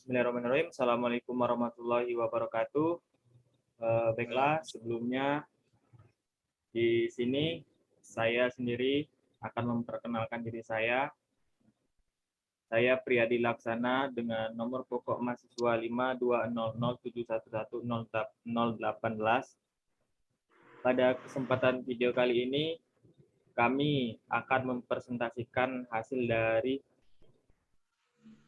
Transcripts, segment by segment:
Bismillahirrahmanirrahim. Assalamualaikum warahmatullahi wabarakatuh. Baiklah, sebelumnya di sini saya sendiri akan memperkenalkan diri saya. Saya Priyadi Laksana dengan nomor pokok mahasiswa 52007110018. Pada kesempatan video kali ini, kami akan mempresentasikan hasil dari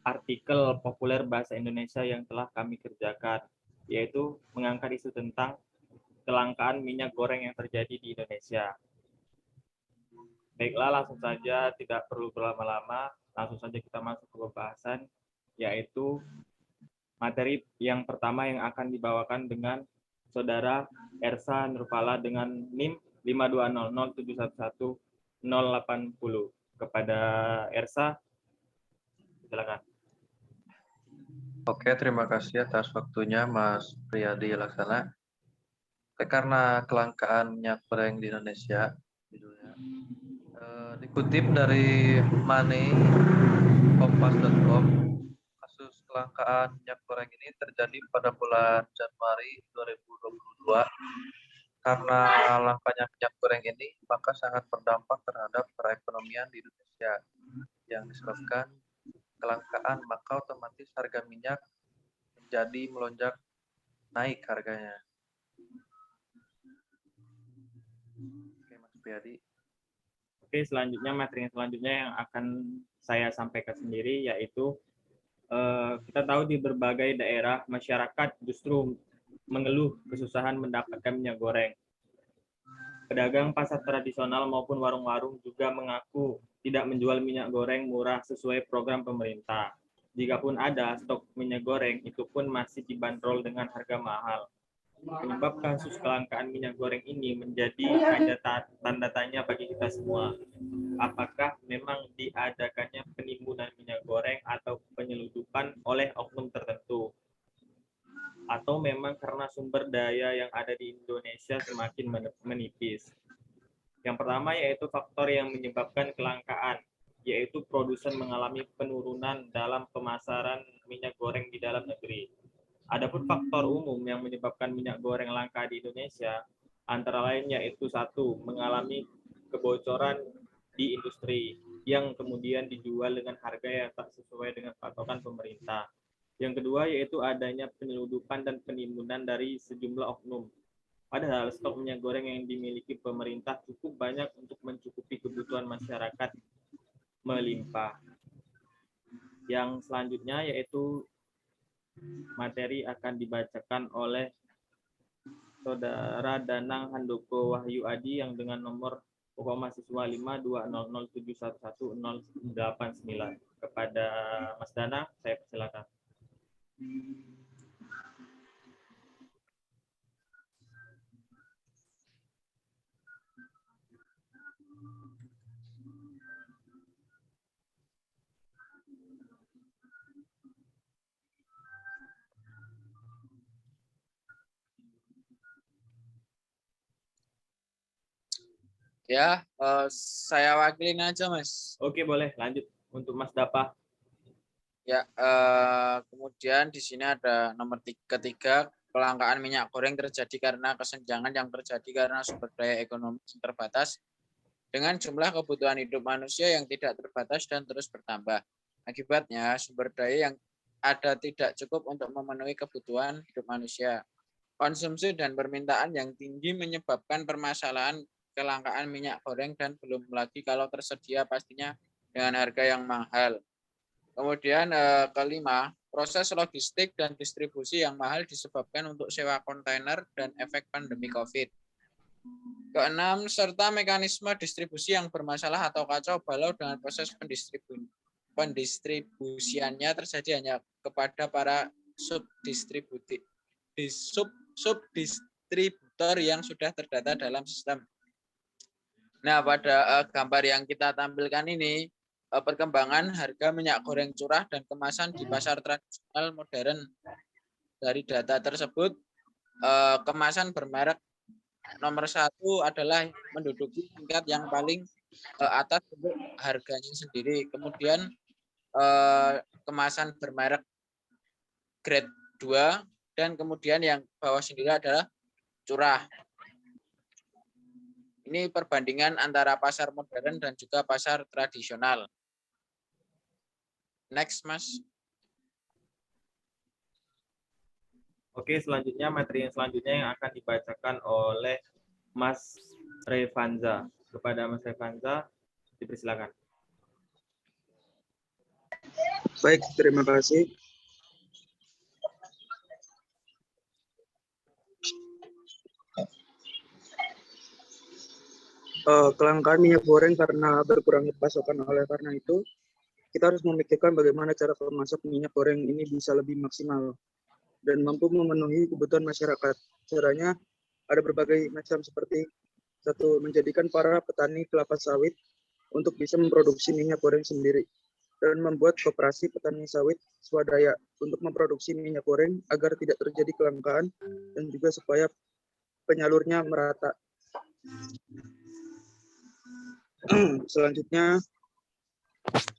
artikel populer bahasa Indonesia yang telah kami kerjakan, yaitu mengangkat isu tentang kelangkaan minyak goreng yang terjadi di Indonesia. Baiklah, langsung saja, tidak perlu berlama-lama, langsung saja kita masuk ke pembahasan, yaitu materi yang pertama yang akan dibawakan dengan Saudara Ersa Nurfala dengan NIM 52007110080. Kepada Ersa, silakan. Oke, terima kasih atas waktunya Mas Priyadi Laksana. Karena kelangkaan minyak goreng di Indonesia, dikutip dari money.kompas.com, kasus kelangkaan minyak goreng ini terjadi pada bulan Januari 2022. Karena langkanya minyak goreng ini, maka sangat berdampak terhadap perekonomian di Indonesia. Yang disebabkan kelangkaan, maka otomatis harga minyak menjadi melonjak naik harganya. Oke, Mas Priyadi. Oke, selanjutnya materi selanjutnya yang akan saya sampaikan sendiri, yaitu kita tahu di berbagai daerah masyarakat justru mengeluh kesusahan mendapatkan minyak goreng. Pedagang pasar tradisional maupun warung-warung juga mengaku tidak menjual minyak goreng murah sesuai program pemerintah. Jikapun ada stok minyak goreng, itu pun masih dibanderol dengan harga mahal. Penyebab kasus kelangkaan minyak goreng ini menjadi tanda tanya bagi kita semua. Apakah memang diadakannya penimbunan minyak goreng atau penyeludupan oleh oknum tertentu? Atau memang karena sumber daya yang ada di Indonesia semakin menipis? Yang pertama yaitu faktor yang menyebabkan kelangkaan, yaitu produsen mengalami penurunan dalam pemasaran minyak goreng di dalam negeri. Adapun faktor umum yang menyebabkan minyak goreng langka di Indonesia, antara lain yaitu satu, mengalami kebocoran di industri yang kemudian dijual dengan harga yang tak sesuai dengan patokan pemerintah. Yang kedua yaitu adanya penyeludupan dan penimbunan dari sejumlah oknum. Padahal stok minyak goreng yang dimiliki pemerintah cukup banyak untuk mencukupi kebutuhan masyarakat melimpah. Yang selanjutnya yaitu materi akan dibacakan oleh Saudara Danang Handoko Wahyu Adi yang dengan nomor pokok mahasiswa 52007111089. Kepada Mas Danang, saya persilakan. Ya, saya wakilin aja, Mas. Oke, boleh. Lanjut untuk Mas Dapa. Ya, kemudian di sini ada nomor ketiga, kelangkaan minyak goreng terjadi karena kesenjangan yang terjadi karena sumber daya ekonomi yang terbatas dengan jumlah kebutuhan hidup manusia yang tidak terbatas dan terus bertambah. Akibatnya, sumber daya yang ada tidak cukup untuk memenuhi kebutuhan hidup manusia. Konsumsi dan permintaan yang tinggi menyebabkan permasalahan kelangkaan minyak goreng dan belum lagi kalau tersedia pastinya dengan harga yang mahal. Kemudian kelima, proses logistik dan distribusi yang mahal disebabkan untuk sewa kontainer dan efek pandemi COVID. Keenam, serta mekanisme distribusi yang bermasalah atau kacau balau dengan proses pendistribusiannya terjadi hanya kepada para subdistributor yang sudah terdata dalam sistem. Nah, pada gambar yang kita tampilkan ini, perkembangan harga minyak goreng curah dan kemasan di pasar tradisional modern. Dari data tersebut, kemasan bermerek nomor 1 adalah menduduki tingkat yang paling atas untuk harganya sendiri. Kemudian kemasan bermerek grade 2, dan kemudian yang bawah sendiri adalah curah. Ini perbandingan antara pasar modern dan juga pasar tradisional. Next, Mas. Oke, selanjutnya materi yang selanjutnya yang akan dibacakan oleh Mas Revanza. Kepada Mas Revanza, dipersilakan. Baik, terima kasih. Kelangkaan minyak goreng karena berkurangnya pasokan. Oleh karena itu, kita harus memikirkan bagaimana cara pemasok minyak goreng ini bisa lebih maksimal dan mampu memenuhi kebutuhan masyarakat. Caranya ada berbagai macam, seperti satu, menjadikan para petani kelapa sawit untuk bisa memproduksi minyak goreng sendiri dan membuat koperasi petani sawit swadaya untuk memproduksi minyak goreng agar tidak terjadi kelangkaan dan juga supaya penyalurnya merata. Selanjutnya,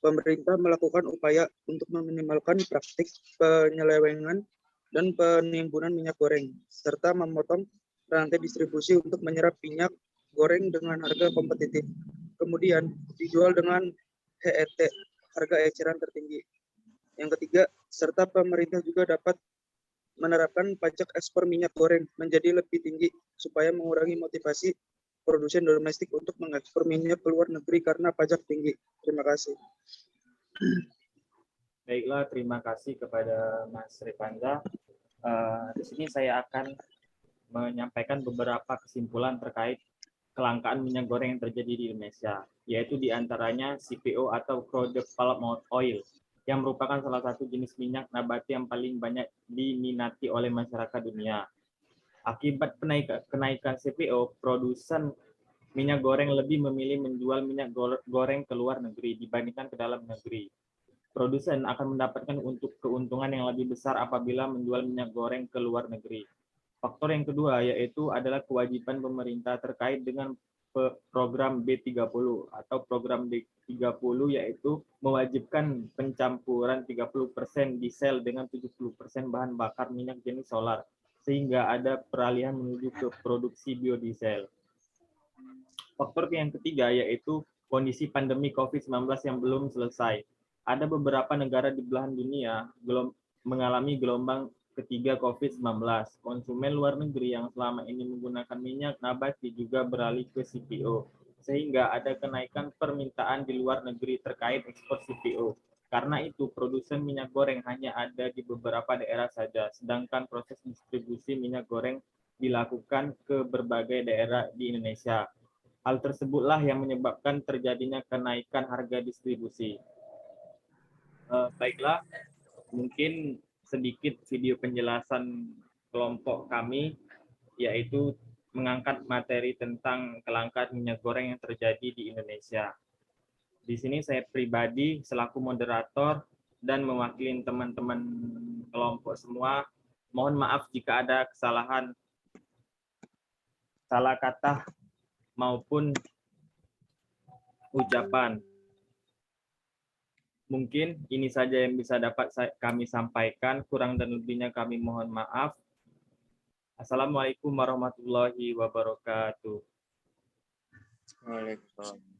pemerintah melakukan upaya untuk meminimalkan praktik penyelewengan dan penimbunan minyak goreng, serta memotong rantai distribusi untuk menyerap minyak goreng dengan harga kompetitif. Kemudian dijual dengan HET, harga eceran tertinggi. Yang ketiga, serta pemerintah juga dapat menerapkan pajak ekspor minyak goreng menjadi lebih tinggi supaya mengurangi motivasi produsen domestik untuk mengekspor minyak ke luar negeri karena pajak tinggi. Terima kasih. Baiklah, terima kasih kepada Mas Revanza. Di sini saya akan menyampaikan beberapa kesimpulan terkait kelangkaan minyak goreng yang terjadi di Indonesia, yaitu diantaranya CPO atau Crude Palm Oil, yang merupakan salah satu jenis minyak nabati yang paling banyak diminati oleh masyarakat dunia. Akibat kenaikan CPO, produsen minyak goreng lebih memilih menjual minyak goreng ke luar negeri dibandingkan ke dalam negeri. Produsen akan mendapatkan keuntungan yang lebih besar apabila menjual minyak goreng ke luar negeri. Faktor yang kedua yaitu adalah kewajiban pemerintah terkait dengan program B30 atau program B30, yaitu mewajibkan pencampuran 30% diesel dengan 70% bahan bakar minyak jenis solar, sehingga ada peralihan menuju ke produksi biodiesel. Faktor yang ketiga yaitu kondisi pandemi COVID-19 yang belum selesai. Ada beberapa negara di belahan dunia mengalami gelombang ketiga COVID-19. Konsumen luar negeri yang selama ini menggunakan minyak nabati juga beralih ke CPO, sehingga ada kenaikan permintaan di luar negeri terkait ekspor CPO. Karena itu, produsen minyak goreng hanya ada di beberapa daerah saja, sedangkan proses distribusi minyak goreng dilakukan ke berbagai daerah di Indonesia. Hal tersebutlah yang menyebabkan terjadinya kenaikan harga distribusi. Baiklah, mungkin sedikit video penjelasan kelompok kami, yaitu mengangkat materi tentang kelangkaan minyak goreng yang terjadi di Indonesia. Di sini saya pribadi selaku moderator dan mewakili teman-teman kelompok semua, mohon maaf jika ada kesalahan, salah kata maupun ucapan. Mungkin ini saja yang bisa dapat kami sampaikan, kurang dan lebihnya kami mohon maaf. Assalamualaikum warahmatullahi wabarakatuh. Waalaikumsalam.